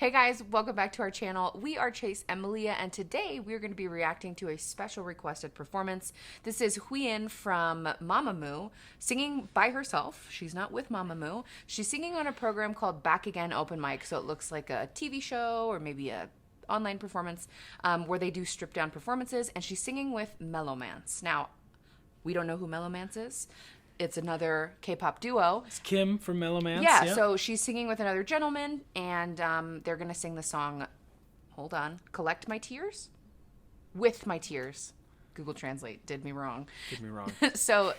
Hey guys, welcome back to our channel. We are Chase and Melia, and today we're going to be reacting to a special requested performance. This is Wheein from Mamamoo singing by herself. She's not with Mamamoo. She's singing on a program called Back Again Open Mic, so it looks like a TV show or maybe a online performance where they do stripped down performances, and she's singing with MeloMance. Now, we don't know who MeloMance is. It's another K-pop duo. It's Kim from MeloMance. Yeah, so she's singing with another gentleman, and they're going to sing the song, hold on, Collect My Tears? With My Tears. Google Translate did me wrong. So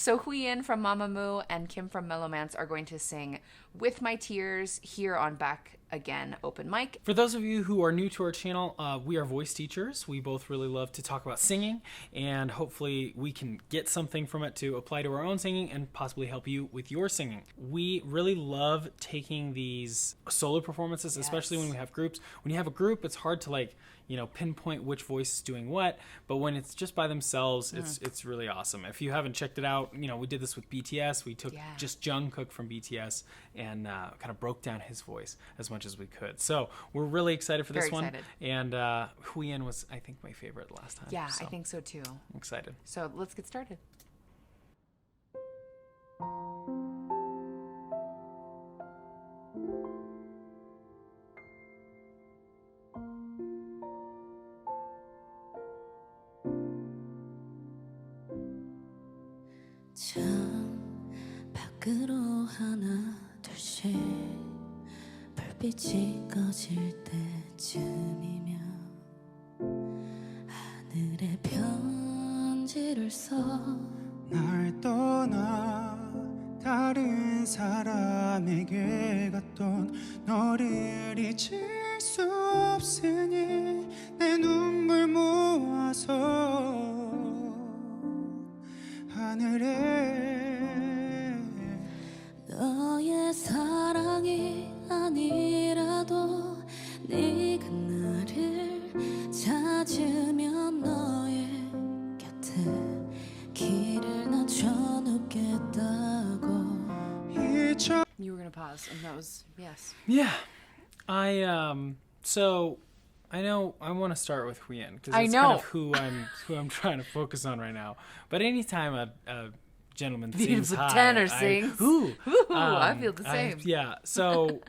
Wheein from Mamamoo and Kim from MeloMance are going to sing With My Tears here on Back Again Open Mic. For those of you who are new to our channel, we are voice teachers. We both really love to talk about singing, and hopefully we can get something from it to apply to our own singing and possibly help you with your singing. We really love taking these solo performances, especially when we have groups. When you have a group, it's hard to pinpoint which voice is doing what, but when it's just by themselves, it's really awesome. If you haven't checked it out, we did this with BTS. We took just Jungkook from BTS and kind of broke down his voice as much as we could. So we're really excited for this one. And Wheein was, I think, my favorite last time. Yeah, so I think so too. I'm excited. So let's get started. 밖으로 하나 둘씩 불빛이 꺼질 때쯤이면 하늘에 편지를 써 날 떠나 다른 사람에게 갔던 너를 잊을 수 없으니 내 눈물 모아서 하늘에 너의 사랑이 아니라도 네가 나를 찾으면 너의 곁에 길을 낮춰 놓겠다고. You were going to pause, and that was, yes. Yeah. So I know I want to start with Wheein because that's kind of who I'm trying to focus on right now. But anytime a gentleman sings high, tenor sings. I feel the same. Yeah. So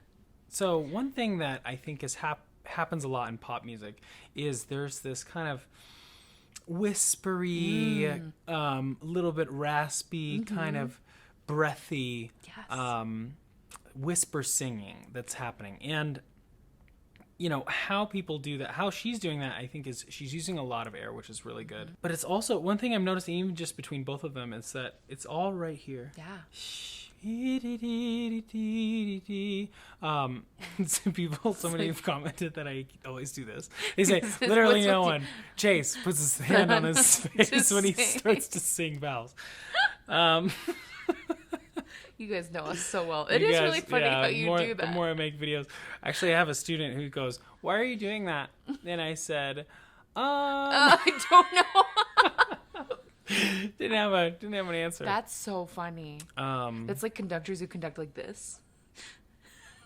one thing that I think happens a lot in pop music is there's this kind of whispery, little bit raspy, kind of breathy, whisper singing that's happening. And how people do that, how she's doing that, I think is she's using a lot of air, which is really good. But it's also, one thing I'm noticing even just between both of them is that it's all right here. Yeah. Somebody have commented that I always do this. They say, literally no one. Chase puts his hand on his face when he starts to sing vowels. You guys know us so well. It is really funny how you do that. The more I make videos. Actually, I have a student who goes, "Why are you doing that?" And I said, I don't know. didn't have an answer. That's so funny. It's like conductors who conduct like this.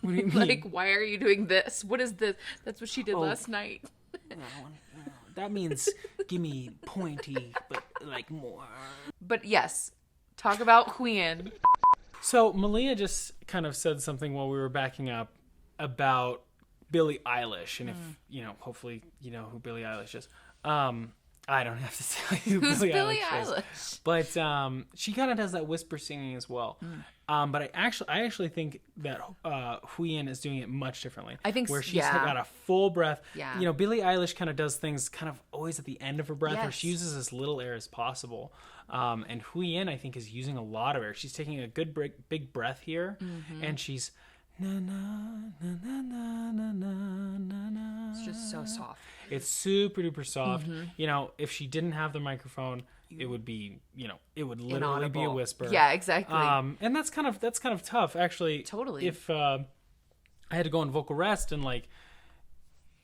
What do you mean? Like, why are you doing this? What is this? That's what she did last night. That means give me pointy, but like more. But yes, talk about Wheein. So Melia just kind of said something while we were backing up about Billie Eilish, and if hopefully you know who Billie Eilish is. I don't have to tell you who Billie Eilish is. But she kind of does that whisper singing as well. But I actually think that Wheein is doing it much differently. I think where she's got a full breath. Yeah. Billie Eilish kind of does things kind of always at the end of her breath, where she uses as little air as possible. And Wheein, I think, is using a lot of air. She's taking a good big breath here, and she's na na na na na na na na. It's just so soft. It's super duper soft. If she didn't have the microphone, it would be, it would literally be a whisper. Yeah, exactly. And that's kind of tough, actually. Totally. If I had to go on vocal rest and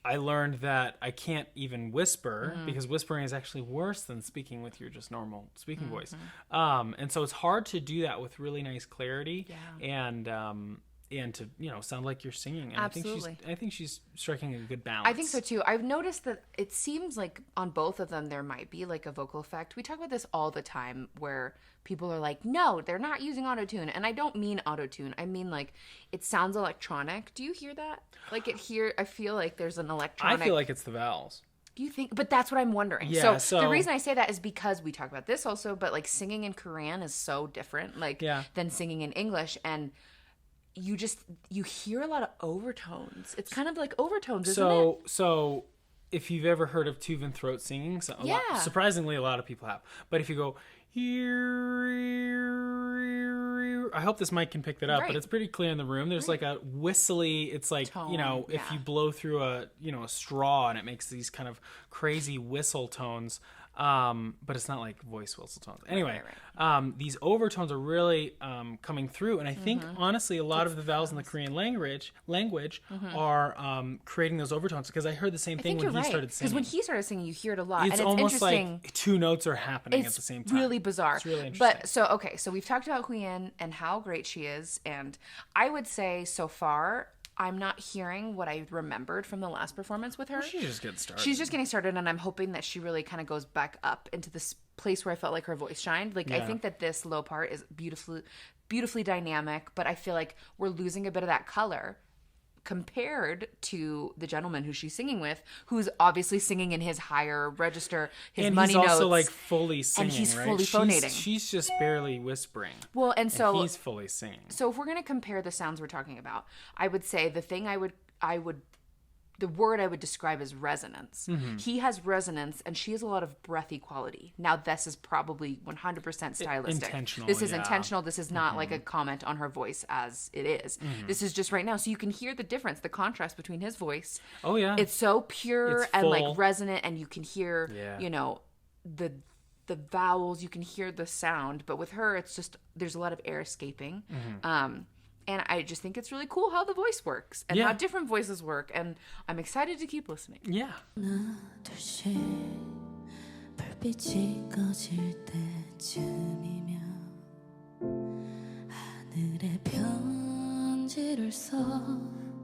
I learned that I can't even whisper because whispering is actually worse than speaking with your just normal speaking voice. And so it's hard to do that with really nice clarity. Yeah. And to sound like you're singing. And Absolutely. I think she's striking a good balance. I think so too. I've noticed that it seems like on both of them there might be like a vocal effect. We talk about this all the time where people are like, no, they're not using autotune. And I don't mean autotune. I mean like it sounds electronic. Do you hear that? Like I feel like there's an electronic. I feel like it's the vowels. Do you think? But that's what I'm wondering. Yeah, so the reason I say that is because we talk about this also, but like singing in Korean is so different than singing in English. And you hear a lot of overtones. It's kind of like overtones, isn't it? So if you've ever heard of Tuvan throat singing, surprisingly a lot of people have. But if you go I hope this mic can pick that up, but it's pretty clear in the room. There's like a whistly, it's like, tone, if you blow through a straw and it makes these kind of crazy whistle tones. But it's not like voice whistle tones. Anyway, these overtones are really coming through, and I think honestly, a lot of the vowels in the Korean language are creating those overtones. Because I heard the same thing when he started singing. Because when he started singing, you hear it a lot, it's and it's almost interesting. like two notes are happening at the same time. It's really bizarre. It's really interesting. But so we've talked about Wheein and how great she is, and I would say so far, I'm not hearing what I remembered from the last performance with her. She's just getting started. She's just getting started, and I'm hoping that she really kind of goes back up into this place where I felt like her voice shined. Like, I think that this low part is beautifully dynamic, but I feel like we're losing a bit of that color compared to the gentleman who she's singing with, who's obviously singing in his higher register, his and money he's notes. also like fully singing, and he's right? fully phonating. She's just barely whispering. Well, and so he's fully singing. So if we're going to compare the sounds we're talking about, I would say the word I would describe as resonance. He has resonance, and she has a lot of breathy quality. Now, this is probably 100% stylistic. Intentional. This is intentional. This is not like a comment on her voice as it is. This is just right now. So you can hear the difference, the contrast between his voice. Oh, yeah. It's so pure It's and full. like resonant, and you can hear, the vowels, you can hear the sound. But with her, it's just, there's a lot of air escaping. And I just think it's really cool how the voice works and how different voices work. And I'm excited to keep listening. Yeah. 하나 둘씩 불빛이 꺼질 때쯤이면 하늘에 편지를 써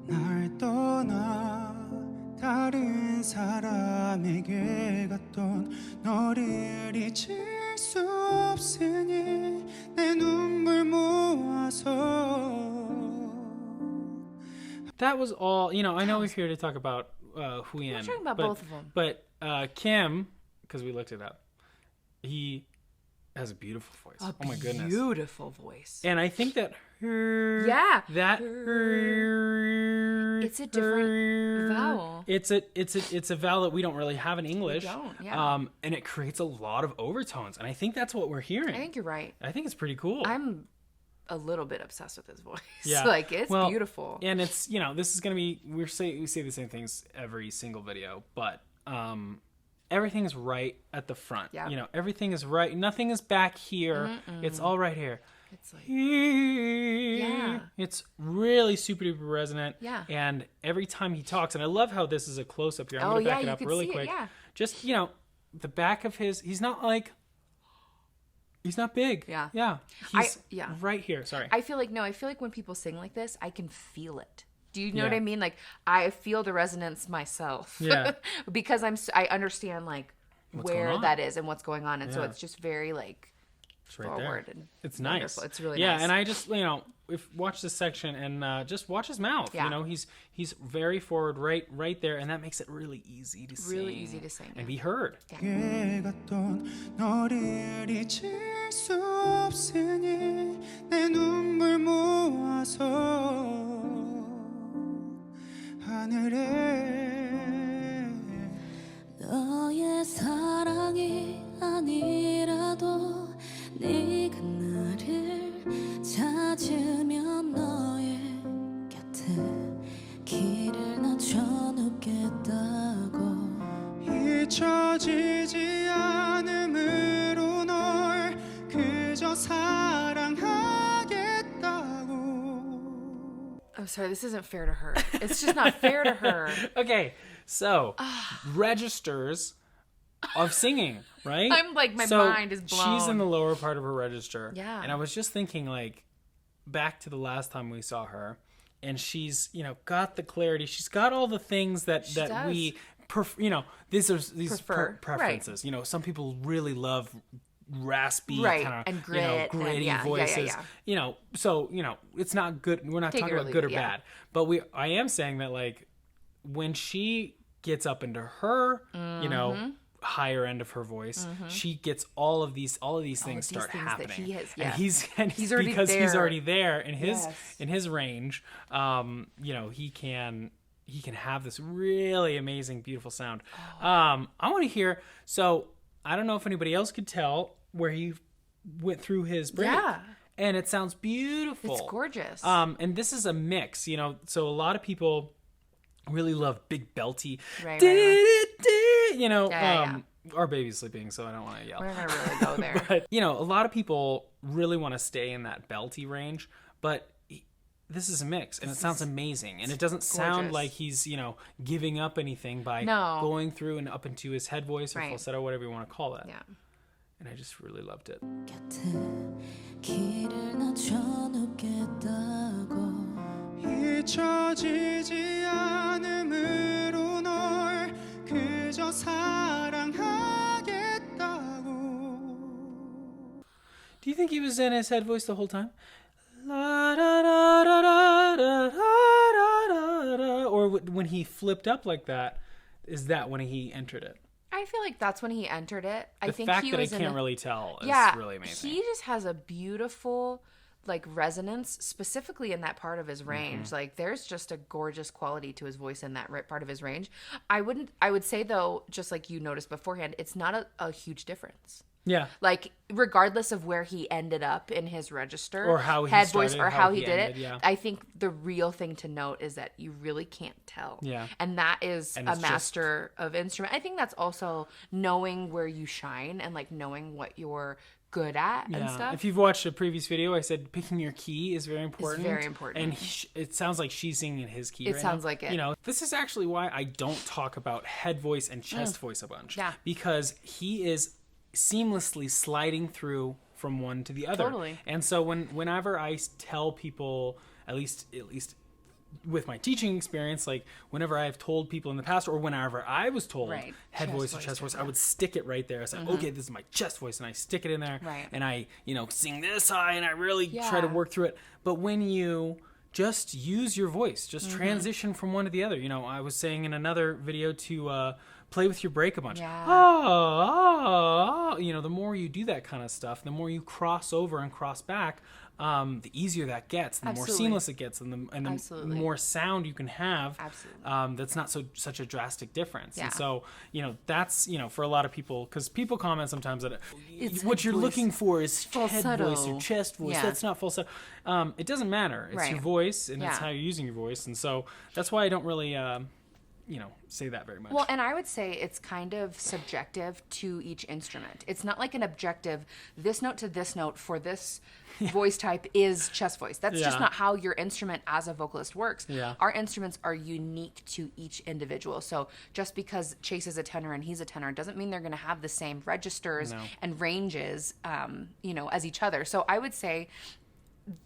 날 떠나 다른 사람에게 갔던 너를 잊을 수 없으니 내 눈물 모아서. That was all. I know we're here to talk about Wheein. We're talking about both of them. But Kim, because we looked it up, he has a beautiful voice. Oh my goodness, Beautiful voice. And I think that her, it's a different vowel. It's a vowel that we don't really have in English. We don't, yeah. And it creates a lot of overtones, and I think that's what we're hearing. I think you're right. I think it's pretty cool. I'm a little bit obsessed with his voice. Yeah. Like, it's beautiful. And it's, this is going to be, we say the same things every single video, but everything is right at the front. Yeah. Everything is right. Nothing is back here. It's all right here. It's like, It's really super duper resonant. Yeah. And every time he talks, and I love how this is a close up here. I'm going to back it up really quick. Yeah. Just, the back of he's not big. Yeah. Yeah. He's right here. Sorry. I feel like when people sing like this, I can feel it. Do you know what I mean? Like, I feel the resonance myself. Yeah. Because I understand like What's where going on. that is and what's going on. And so Yeah. it's just very like It's right forward there. and It's nice. wonderful. It's really nice. nice. And I just watch this section and just watch his mouth. Yeah. He's very forward, right there, and that makes it really easy to sing. Really easy to sing. And be heard. 갔던 너를 잊을 수 없으니 내 눈물 모아서 하늘에 너의 사랑이 아니라도 네가 나를 찾으면 너의 곁에 길을 낮춰놓겠다고 잊혀지지 않음으로 널 그저 사랑하겠다고. I'm sorry, this isn't fair to her. It's just not fair to her. Okay, so registers of singing, right? I'm like, my mind is blown. She's in the lower part of her register. Yeah. And I was just thinking, like, back to the last time we saw her, and she's, got the clarity. She's got all the things that does. we, these Prefer. preferences. Some people really love raspy Right. kind of And grit and- gritty yeah, voices. So it's not good. We're not Take talking it or about leave good or it, yeah. bad. But I am saying that, like, when she gets up into her, higher end of her voice, she gets all of these things start things that happening. he has- And yeah. he's already because he's there. already there in his Yes. in his range. He can have this really amazing, beautiful sound. I want to hear. So I don't know if anybody else could tell where he went through his break. Yeah. And it sounds beautiful. It's gorgeous. And this is a mix, so a lot of people really love big belty. Right. Yeah. Our baby's sleeping, so I don't want to yell. We're not gonna really go there. But, a lot of people really want to stay in that belty range, but this is a mix, and it sounds amazing. And it doesn't sound gorgeous. like he's, giving up anything by going through and up into his head voice or Right. falsetto, whatever you want to call that. Yeah. And I just really loved it. 곁에 길을 낮춰놓겠다고 잊혀지지 않음으로 널 그저 사랑하겠다고. Do you think he was in his head voice the whole time? Or when he flipped up like that, is that when he entered it? I feel like that's when he entered it. I The think fact he that I was can't really tell is really amazing. He just has a beautiful resonance, specifically in that part of his range. Mm-hmm. Like, there's just a gorgeous quality to his voice in that part of his range. I would say, though, just like you noticed beforehand, it's not a huge difference. Yeah. Like, regardless of where he ended up in his register Or how he head started, voice or how how he he did ended, it, yeah. I think the real thing to note is that you really can't tell. Yeah. And that is And a it's just- master of instrument. I think that's also knowing where you shine and, like, knowing what you're good at and stuff. If you've watched a previous video, I said picking your key is very important. very important. And it sounds like she's singing in his key. It right sounds now. like it. This is actually why I don't talk about head voice and chest voice a bunch. Yeah. Because he is seamlessly sliding through from one to the other. Totally. And so whenever I tell people, at least with my teaching experience, like whenever I've told people in the past or whenever I was told Right. head Chest voice or voice, chest voice, yeah. I would stick it right there. I said, okay, this is my chest voice, and I stick it in there. Right. And I, sing this high, and I really try to Yeah. work through it. But when you just use your voice, just transition from one to the other. I was saying in another video to play with your break a bunch. Yeah. The more you do that kind of stuff, the more you cross over and cross back, the easier that gets, the more Absolutely. seamless it gets, and the Absolutely. more sound you can have. Absolutely. That's not such a drastic difference. Yeah. And so, that's, for a lot of people, because people comment sometimes that It's what head you're voice. looking for is head Falsetto. voice or chest voice. Yeah. That's not falsetto. It doesn't matter. It's your Right. voice, and it's Yeah. how you're using your voice. And so that's why I don't really, say that very much. Well, and I would say it's kind of subjective to each instrument. It's not like an objective, this note to this note for this voice type is chest voice. That's just Yeah. not how your instrument as a vocalist works. Yeah. Our instruments are unique to each individual. So just because Chase is a tenor and he's a tenor doesn't mean they're going to have the same registers No. and ranges, as each other. So I would say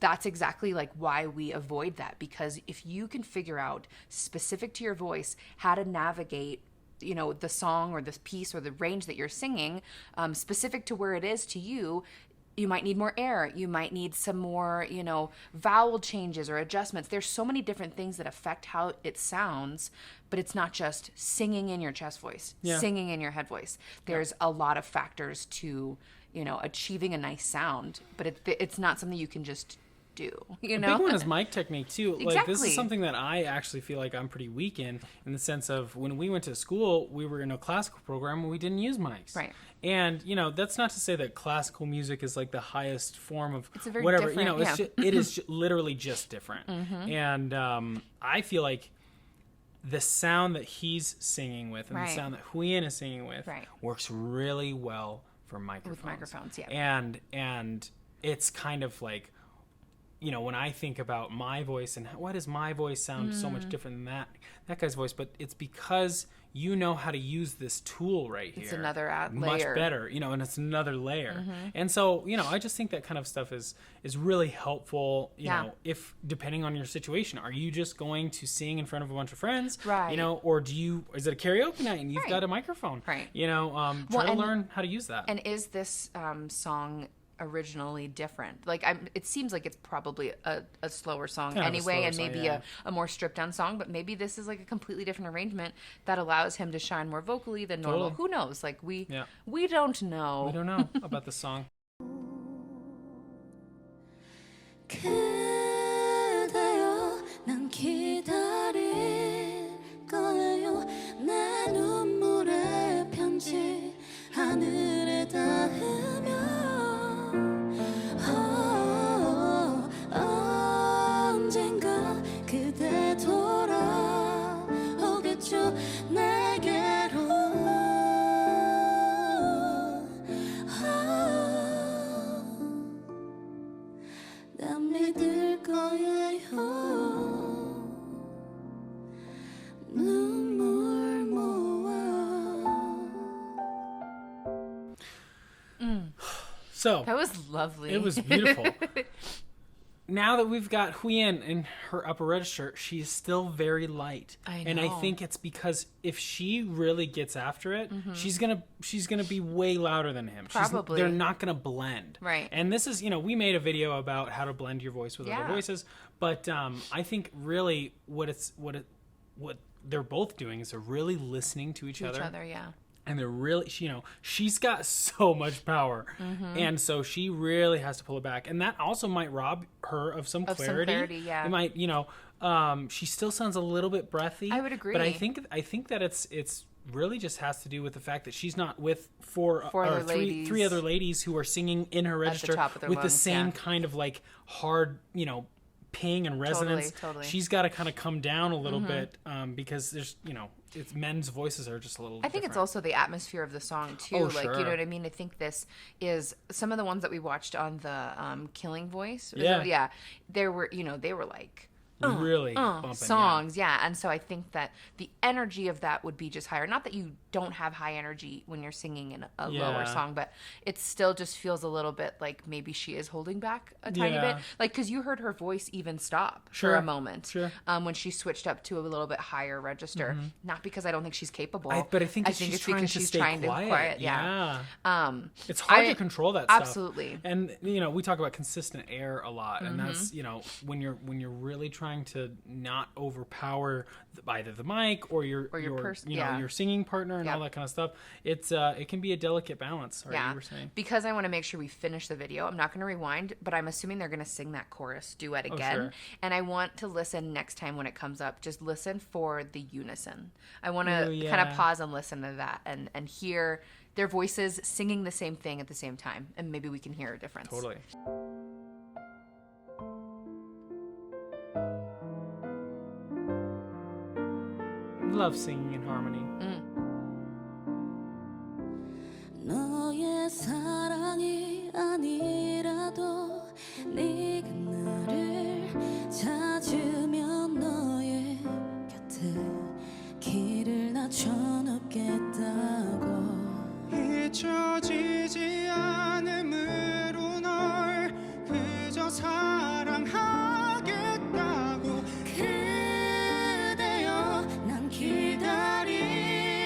that's exactly like why we avoid that, because if you can figure out specific to your voice how to navigate the song or this piece or the range that you're singing, specific to where it is to you, you might need more air, you might need some more vowel changes or adjustments. There's so many different things that affect how it sounds, but it's not just singing in your chest voice, Yeah. singing in your head voice. There's a lot of factors to achieving a nice sound, but it's not something you can just do, The big one is mic technique too. Like, this Exactly. is something that I actually feel like I'm pretty weak in the sense of when we went to school, we were in a classical program and we didn't use mics. Right. And that's not to say that classical music is like the highest form of It's a very whatever. different- It's yeah. it is literally just different. And I feel like the sound that he's singing with and Right. the sound that Wheein is singing with Right. works really well for microphones. With microphones, yeah. And it's kind of like, when I think about my voice and why does my voice sound so much different than that guy's voice, but it's because you know how to use this tool right here. It's another much layer. better, and it's another layer. And so, I just think that kind of stuff is really helpful, you know, if depending on your situation. Are you just going to sing in front of a bunch of friends? Right. Or is it a karaoke night and you've got a microphone? Right. Try to learn how to use that. And is this song originally different? Like, it seems like it's probably a slower song Kind of a anyway, slower and song, maybe yeah. a more stripped down song, but maybe this is like a completely different arrangement that allows him to shine more vocally than normal. Totally. Who knows? Like, we don't know. We don't know about the song. 그대여 난 기다릴 거예요 내 눈물의 편지 하늘에 닿으며 언젠가 그대 돌아오겠죠 내게로 난 믿을 거예요 눈물 모아 So That was lovely. it was beautiful. Now that we've got Wheein in her upper register, she's still very light. I And I know. think it's because if she really gets after it, she's gonna be way louder than him. Probably. They're not gonna blend. Right. And this is, we made a video about how to blend your voice with other voices. But I think really what they're both doing is they're really listening to each other. yeah. And they're really, she's got so much power. And so she really has to pull it back. And that also might rob her of some clarity. Yeah. It might, she still sounds a little bit breathy. I would agree. But I think that it's really just has to do with the fact that she's not with three other ladies who are singing in her register top of their with the lungs, same yeah. kind of like hard, ping and resonance. Totally. She's got to kind of come down a little bit because there's, it's men's voices are just a little I think it's different. also the atmosphere of the song too. Oh, like, sure. you know what I mean? I think this is some of the ones that we watched on the Killing Voice. Yeah. They were like really bumping, songs, yeah. And so I think that the energy of that would be just higher. Not that you don't have high energy when you're singing in a lower song, but it still just feels a little bit like maybe she is holding back a tiny bit. Like, because you heard her voice even stop for a moment when she switched up to a little bit higher register. Not because I don't think she's capable, but I think it's she's because trying she's to stay trying quiet. to quiet. Yeah. It's hard to control that stuff. Absolutely. And we talk about consistent air a lot, and that's when you're really trying to not overpower either the mic or your your singing partner and all that kind of stuff. It's it can be a delicate balance. Right? You were saying. Because I want to make sure we finish the video. I'm not going to rewind, but I'm assuming they're going to sing that chorus duet again. Sure. And I want to listen next time when it comes up. Just listen for the unison. I want to kind of pause and listen to that and hear their voices singing the same thing at the same time, and maybe we can hear a difference. Totally. Love singing in harmony. 너의 사랑이 아니라도 네가 나를 찾으면 너의 곁에 길을 낮춰놓겠다고 잊혀지지 않음으로 널 그저 사랑하겠다고 그대여 난 기다릴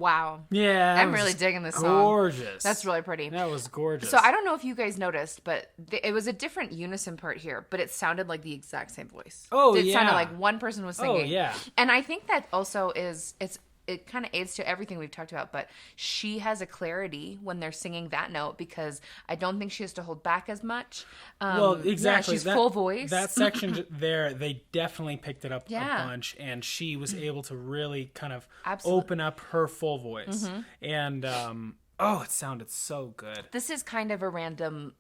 Wow. Yeah. I'm really digging this song. Gorgeous. That's really pretty. That was gorgeous. So I don't know if you guys noticed, but it was a different unison part here, but it sounded like the exact same voice. Oh, it sounded yeah. like one person was singing. Oh, yeah. And I think that also it kind of aids to everything we've talked about, but she has a clarity when they're singing that note because I don't think she has to hold back as much. Well, exactly. Yeah, she's full voice. That section there, they definitely picked it up Yeah. a bunch, and she was able to really kind of Absolutely. open up her full voice. And, it sounded so good. This is kind of a random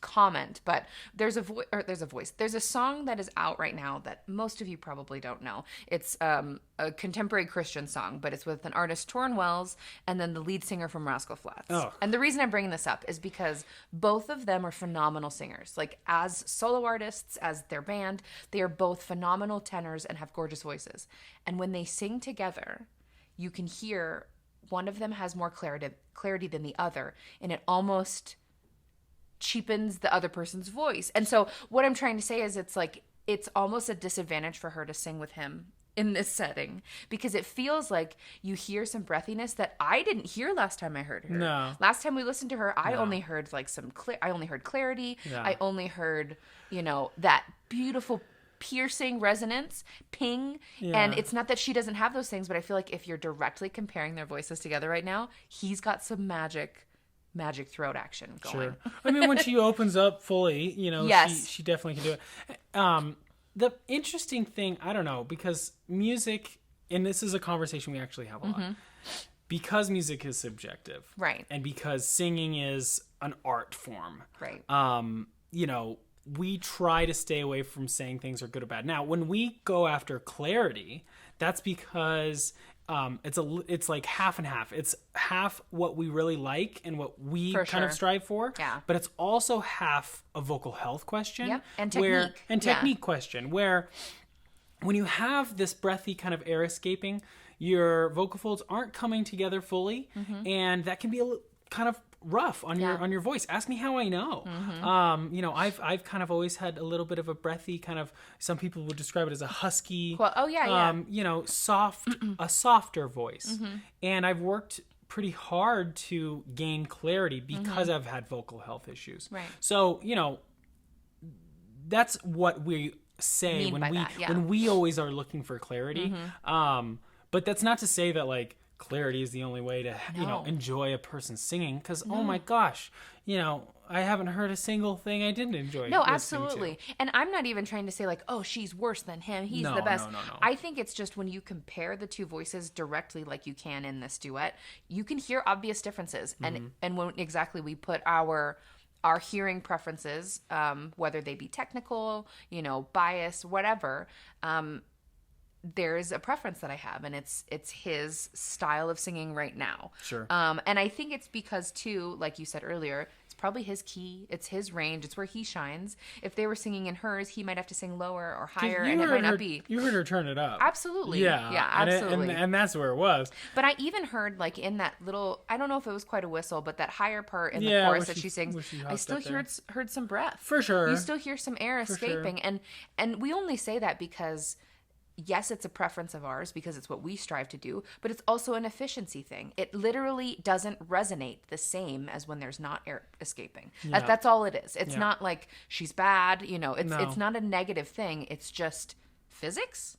comment, but there's a song that is out right now that most of you probably don't know. It's a contemporary Christian song, but it's with an artist, Torrin Wells, and then the lead singer from Rascal Flatts. Oh. And the reason I'm bringing this up is because both of them are phenomenal singers. Like, as solo artists, as their band, they are both phenomenal tenors and have gorgeous voices. And when they sing together, you can hear one of them has more clarity than the other, and it almost cheapens the other person's voice. And so what I'm trying to say is it's almost a disadvantage for her to sing with him in this setting because it feels like you hear some breathiness that I didn't hear last time I heard her. No. Last time we listened to her, I only heard like I only heard clarity. Yeah. I only heard, that beautiful piercing resonance, ping. Yeah. And it's not that she doesn't have those things, but I feel like if you're directly comparing their voices together right now, he's got some magic throat action going. Sure. I mean, when she opens up fully, Yes. she definitely can do it. The interesting thing, I don't know, because music, and this is a conversation we actually have a lot, because music is subjective. Right. And because singing is an art form. Right. We try to stay away from saying things are good or bad. Now, when we go after clarity, that's because it's like half and half. It's half what we really like and what we kind of strive for. Yeah. But it's also half a vocal health question. Yep. And technique. Question where when you have this breathy kind of air escaping, your vocal folds aren't coming together fully, and that can be kind of rough on your voice. Ask me how I know. I've kind of always had a little bit of a breathy kind of, some people would describe it as a husky, a softer voice. And I've worked pretty hard to gain clarity because I've had vocal health issues. Right. So, that's what we say when we always are looking for clarity. But that's not to say that like clarity is the only way to enjoy a person singing, because oh my gosh, I haven't heard a single thing I didn't enjoy. No, absolutely. And I'm not even trying to say like, oh, she's worse than him, he's the best. No. I think it's just when you compare the two voices directly like you can in this duet, you can hear obvious differences. And when exactly we put our hearing preferences, whether they be technical, bias, whatever, there's a preference that I have, and it's his style of singing right now. Sure. And I think it's because too, like you said earlier, it's probably his key, it's his range, it's where he shines. If they were singing in hers, he might have to sing lower or higher, and it might not be. You heard her turn it up. Absolutely. Yeah. Absolutely. And that's where it was. But I even heard like in that little, I don't know if it was quite a whistle, but that higher part in the chorus that she sings, I still heard some breath. For sure. You still hear some air escaping. Sure. And we only say that because yes, it's a preference of ours because it's what we strive to do, but it's also an efficiency thing. It literally doesn't resonate the same as when there's not air escaping. Yeah. That's all it is. It's not like she's bad, it's No. not a negative thing. It's just physics.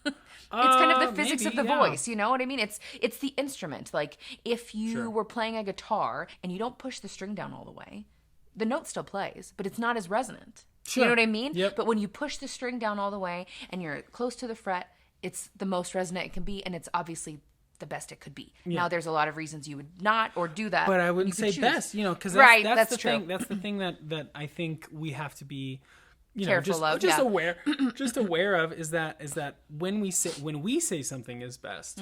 It's kind of the physics of the voice, you know what I mean? It's the instrument. Like if you were playing a guitar and you don't push the string down all the way, the note still plays, but it's not as resonant. Sure. You know what I mean? Yep. But when you push the string down all the way and you're close to the fret, it's the most resonant it can be, and it's obviously the best it could be. Yeah. Now, there's a lot of reasons you would not or do that. But I wouldn't say choose. best, because that's the thing. That's the thing that I think we have to be, careful of, just aware of is that when we say something is best,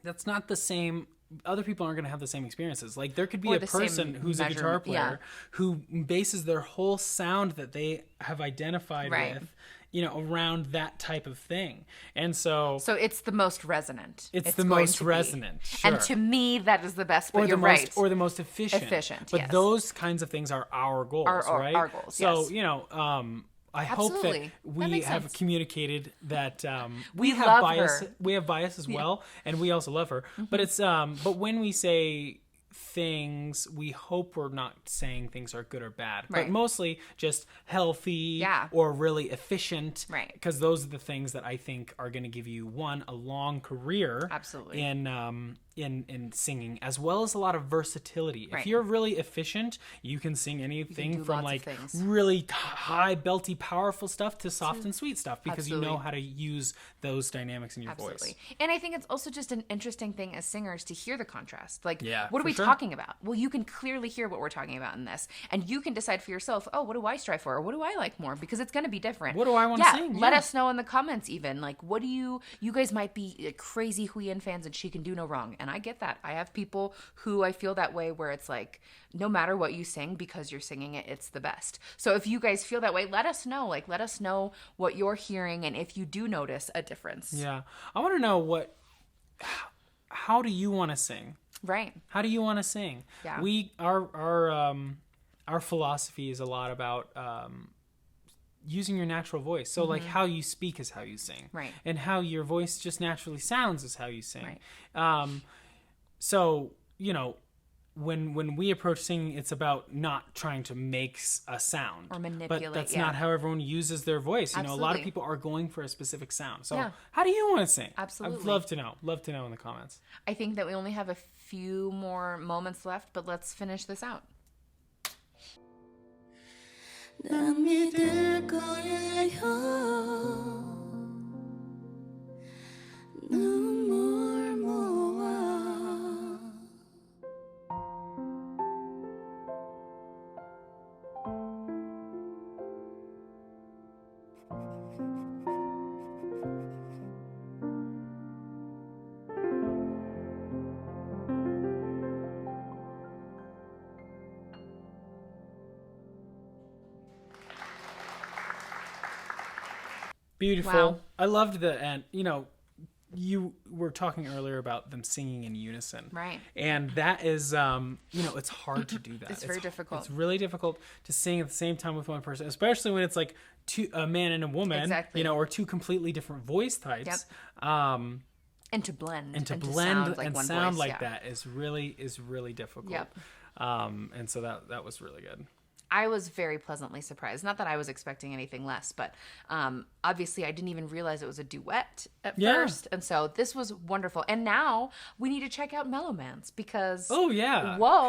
that's not the same. Other people aren't going to have the same experiences. Like there could be a person who's a guitar player who bases their whole sound that they have identified with, around that type of thing. And so it's the most resonant. It's the most resonant. Sure. And to me, that is the best, but or you're the right. most, or the most efficient. Efficient, But yes. those kinds of things are our goals, right? Our goals, So, yes. I hope that Absolutely. That we makes have sense. communicated that We have love bias. her. We have bias as well, and we also love her. But it's but when we say things, we hope we're not saying things are good or bad, Right. but mostly just healthy Yeah. or really efficient. Right. Because those are the things that I think are going to give you a long career. Absolutely. In singing, as well as a lot of versatility. Right. If you're really efficient, you can sing anything do from lots of like things. really high, belty, powerful stuff to soft and sweet stuff, because you know Absolutely. how to use those dynamics in your Absolutely. voice. And I think it's also just an interesting thing as singers to hear the contrast. Like, Yeah, what are for we sure. talking about? Well, you can clearly hear what we're talking about in this. And you can decide for yourself, oh, what do I strive for? Or what do I like more? Because it's going to be different. What do I wanna sing? Let Yeah. us know in the comments even. Like, what do you guys might be crazy Wheein fans and she can do no wrong. And I get that. I have people who I feel that way where it's like, no matter what you sing, because you're singing it, it's the best. So if you guys feel that way, let us know. Like, let us know what you're hearing and if you do notice a difference. Yeah. I want to know how do you want to sing? Right. How do you want to sing? Yeah. Our philosophy is a lot about using your natural voice. So like how you speak is how you sing. Right. And how your voice just naturally sounds is how you sing. Right. So, when we approach singing, it's about not trying to make a sound Or manipulate, But that's yeah. not how everyone uses their voice. A lot Absolutely. of people are going for a specific sound. So Yeah. how do you want to sing? Absolutely. I'd love to know. Love to know in the comments. I think that we only have a few more moments left, but let's finish this out. 난 믿을 거예요 눈물 모아 Beautiful. Wow. I loved the end. You were talking earlier about them singing in unison. Right. And that is, it's hard to do that. It's very difficult. It's really difficult to sing at the same time with one person, especially when it's like a man and a woman, Exactly. or two completely different voice types. Yep. And to blend. And to sound blend like and one sound voice, like yeah. that is really difficult. Yep. And so that was really good. I was very pleasantly surprised. Not that I was expecting anything less, but obviously I didn't even realize it was a duet at Yeah. first. And so this was wonderful. And now we need to check out MeloMance because Oh yeah. Whoa.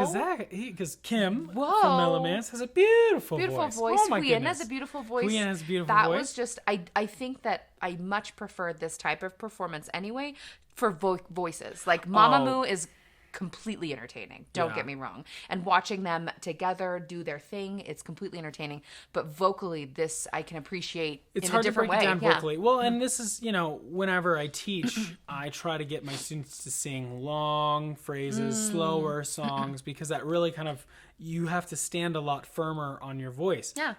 Because Kim Whoa. from MeloMance has a beautiful voice. Oh my Wheein goodness. has a beautiful voice. Wheein has a beautiful that voice. was just I think that I much prefer this type of performance anyway for voices. Like Mamamoo is completely entertaining. Don't Yeah. get me wrong. And watching them together do their thing, it's completely entertaining. But vocally, this I can appreciate It's in hard a different to break way. it down Yeah. vocally. Well, and this is, whenever I teach, I try to get my students to sing long phrases, slower songs, because that really kind of, you have to stand a lot firmer on your voice. Yeah.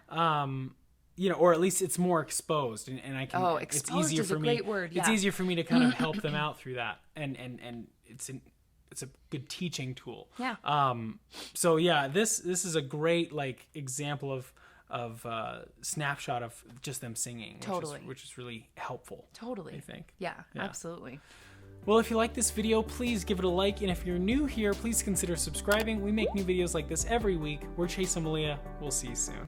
Or at least it's more exposed, and I can. Oh, it's exposed easier is a for me. great word, It's yeah. easier for me to kind of help them out through that, and it's a good teaching tool. Yeah. So yeah, this is a great example of snapshot of just them singing, Totally. which is really helpful. Totally. I think. Yeah, absolutely. Well, if you like this video, please give it a like, and if you're new here, please consider subscribing. We make new videos like this every week. We're Chase and Melia. We'll see you soon.